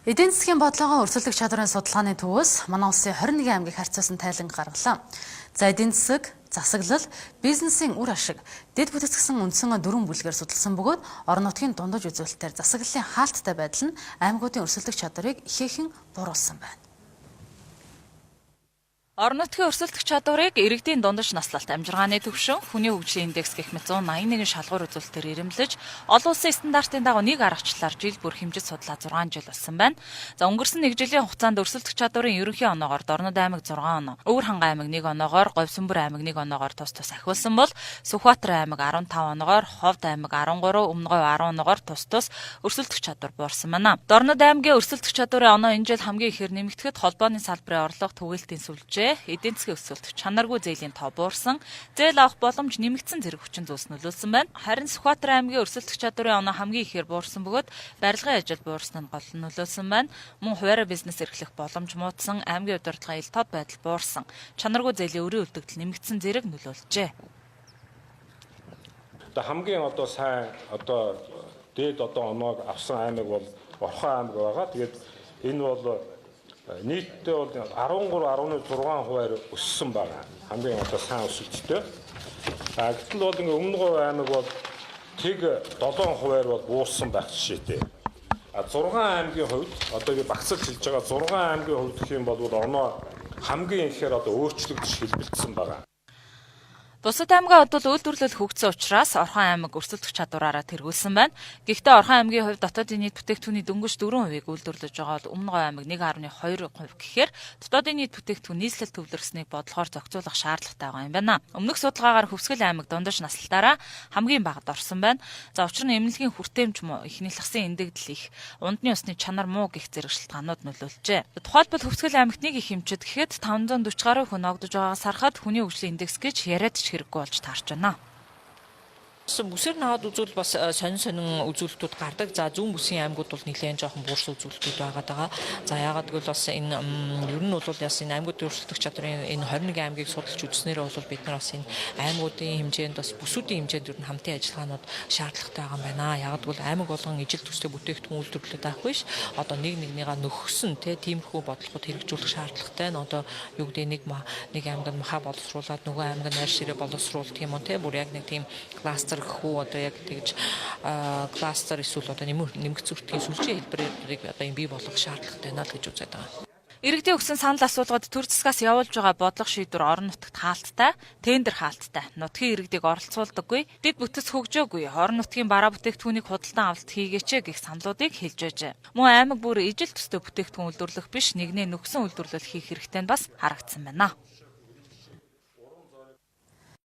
Эдийн засгийн бодлогоо өрсөлдөх чадрын судалгааны төвөөс манай улсын 21 аймгийг харьцуулсан тайлан гаргалаа. За эдийн засаг, засаглал, бизнесийн үр ашиг, дэд бүтцгсэн үндсэн дөрвөн бүлгээр судалсан бөгөөд орон нутгийн дундаж үзүүлэлтээр засаглалын хаалттай байдал нь аймагуудын өрсөлдөх чадрыг ихээхэн бууруулсан байна. Орон нутгийн өрсөлдөх чадварыг иргэдийн дундаж наслалт амжиргааны түвшин, хүний хөгжлийн индекс гэх мэт 181 шалгуур үзүүлэлтээр ирэмлэж, олон улсын стандартын дагуу нэг аргачлалаар жил бүр хэмжиж судлаа 6 жил болсон байна. За өнгөрсөн нэг жилийн хугацаанд өрсөлдөх чадварын ерөнхий оноогоор Дорнод аймаг 6 оноо, Өвөр хангай аймаг 1 оноогоор, Говьсөнбөр аймаг 1 оноогоор тус ахиулсан бол Сүхбаатар аймаг 15 оноогоор, Ховд аймаг 13, Өмнөговь 10 оноогоор тус өрсөлдөх чадвар буурсан байна. Дорнод аймгийн өрсөлдөх чадварын оноо энэ жил хамгийн ихээр нэмэгдэхэд холбооны салбарын орлого түгээлтийн сүлжээ, эдийн засгийн өсөлт, чанаргүй зээлийн тоо буурсан, зээл авах боломж нэмэгдсэн зэрэг хүчин зүйлс нөлөөлсөн байна. Харин Сүхбаатар аймгийн өрсөлдөх чадварын оноо хамгийн ихээр буурсан бөгөөд барилгын ажил буурсан нь гол нөлөөлсөн байна. Мөн хуваарь бизнес эрхлэх боломж муудсан, аймгийн удирдлага ил тод байдал буурсан, чанаргүй зээлийн өрийн үлдэгдэл нэмэгдсэн зэрэг нөлөөлжээ. Хамгийн сайн дээд оноог авсан аймаг бол Орхон аймаг байгаа. Тэгээд энэ бол нийтдээ бол 13.6% өссөн байгаа. Хамгийн сайн өсөлттэй. Гэтэл бол Өмнөговь аймаг бол тэг 7% бол буурсан байх жишээтэй. 6 аймгийн хувьд багцлж хэлж байгаа 6 аймгийн хувьд гэх юм бол оноо хамгийн ихээр өөрчлөгдөж хэлбэлцсэн байгаа. Бусад аймагт бол үйлдвэрлэл хөгжсөн учраас Орхон аймаг өрсөлдөх чадвараараа тэргүүлсэн байна. Гэхдээ Орхон аймгийн хувьд дотоодын нийт бүтээгдэхүүний дөнгөж 4% үйлдвэрлэж байгаа бол Өмнөговь аймаг 1.2% гэхээр дотоодын нийт бүтээгдэхүүн нийслэл төвлөрснийг бодлохоор зохицуулах шаардлагатай байгаа юм байна. Өмнөх судалгаагаар Хөвсгөл аймаг дундаж наслалтаараа хамгийн багад орсон байна. За учир нь эмнэлгийн хүртээмж муу, ихний лхсын эндэгдэл их, ундны усны чанар муу гэх зэрэг шалтгаанууд нөлөөлжээ. Тухайлбал Хөвсгөл аймагт нэг их хэмжээд гэхэд 540 гаруй хүн огдож байгаагаас харахад хүний хөгжлийн индекс гэж яриад хэрэггүй болж таарч байна. Бүсээр наваад үзвэл бас сонин үзүүлэлтүүд гардаг. За зүүн бүсийн аймагуд бол нэлээд жоохон буурсан үзүүлэлтүүд байгаа. За яагаад гэвэл бас энэ ер нь бол яс энэ аймагуудын өрсөлдөх чадрын энэ 21 аймгийг судалж үзснээр бол бид нар бас энэ аймагуудын хэмжээнд бас бүсүүдийн хэмжээнд ер нь хамтын ажиллагаанууд шаардлагатай байгаа юм байна. Яагаад гэвэл аймаг болгон ижил төстэй бүтээгдэхүүн үйлдвэрлэлд авах биш. Нэг нэгнийгаа нөхсөн тиймэрхүү бодлогод хэрэгжүүлэх шаардлагатай. Юу гэдэг нэг аймагт махаа боловсруулад нөгөө аймаг нь найр ширээ боловсруулдаг юм уу бүр яг нэг тийм кластер яг тэгж кластер эсвэл нэмэгц зүртгийн сүлжээ хэлбэрийг энэ бий болгох шаардлагатай байна л гэж үзээд байгаа. Иргэдийн өгсөн санал асуулгад төр засгаас явуулж байгаа бодлого шийдвэр орон нутагт хаалттай, тендер хаалттай, нутгийн иргэдийг оролцуулдаггүй, дэд бүтэц хөгжөөгүй, орон нутгийн бараа бүтээгдэхүүнийг худалдан авалт хийгээч гэх саналуудыг хэлж байжээ. Мөн аймаг бүр ижил төстэй бүтээгдэхүүн үйлдвэрлэх биш, нэгнээ нөхсөн үйлдвэрлэл хийх хэрэгтэй нь бас харагдсан байна.